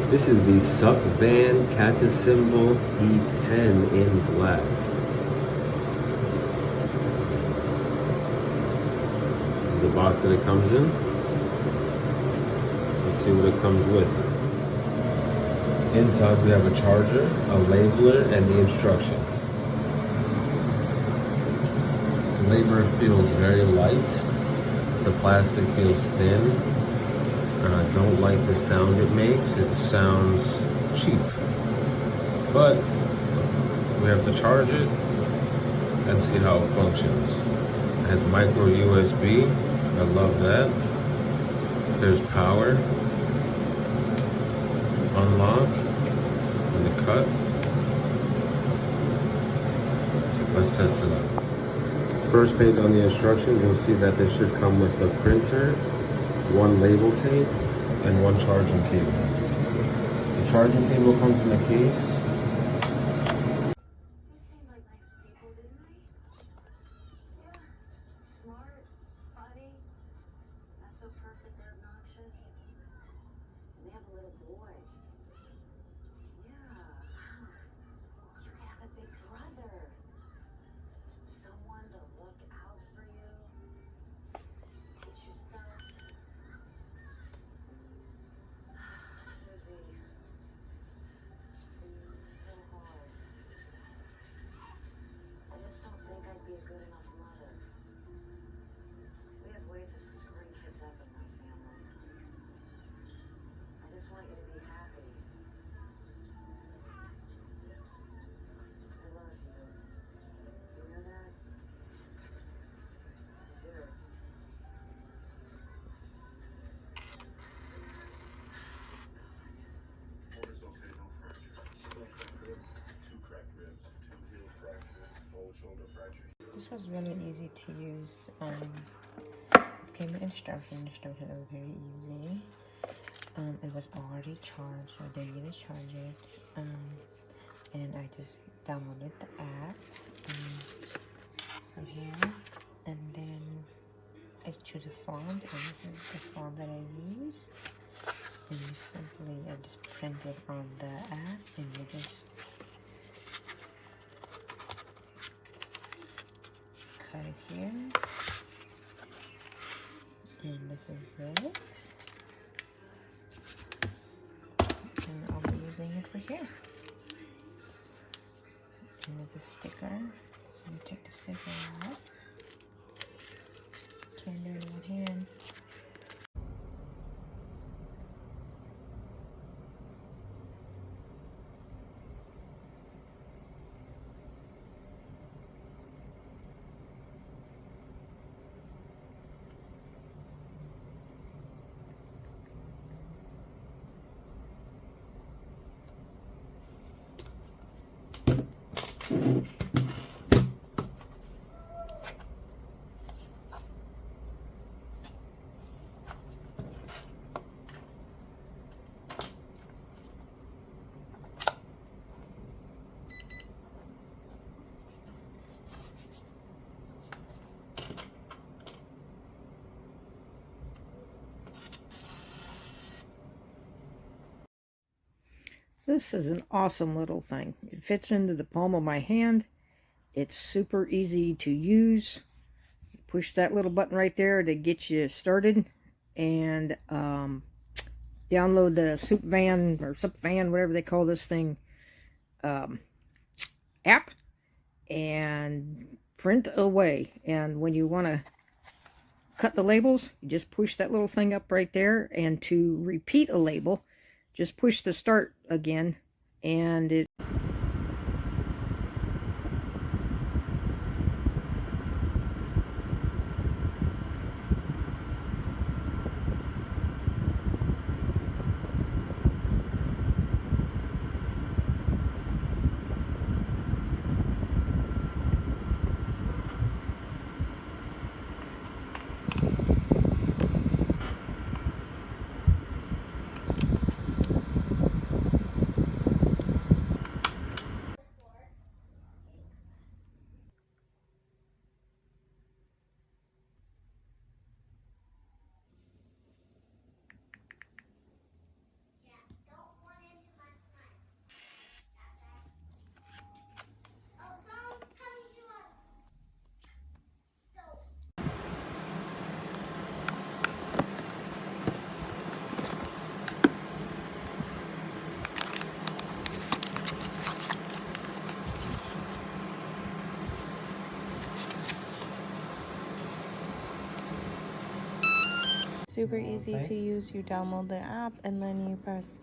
This is the SUPVAN symbol E10 in black. This is the box that it comes in. Let's see what it comes with. Inside we have a charger, a labeler, and the instructions. The labeler feels very light. The plastic feels thin. And I don't like the sound it makes. It sounds cheap. But we have to charge it and see how it functions. It has micro USB. I love that. There's power, unlock, and the cut. Let's test it out. First page on the instructions, you'll see that this should come with a printer, one label tape, and one charging cable. The charging cable comes in the case. This was really easy to use. It came with instruction. Instruction was very easy. It was already charged, so I didn't get to charge it. And I just downloaded the app from here, and then I choose a font, and this is the font that I used. And you simply just print it on the app, and you just cut it here, and this is it, and I'll be using it for here. And it's a sticker, so you take the sticker out, can't do it in one hand. This is an awesome little thing. It fits into the palm of my hand. It's super easy to use. Push that little button right there to get you started, and download the SUPVAN or SUPVAN, whatever they call this thing, app, and print away. And when you want to cut the labels, you just push that little thing up right there, and to repeat a label, just push the start again, and it super easy to use. You download the app and then you press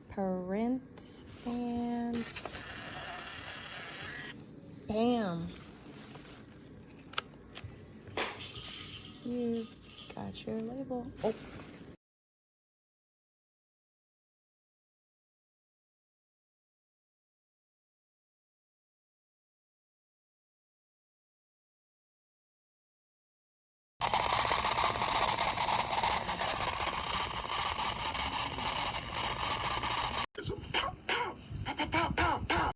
print and bam, you got your label. Oh,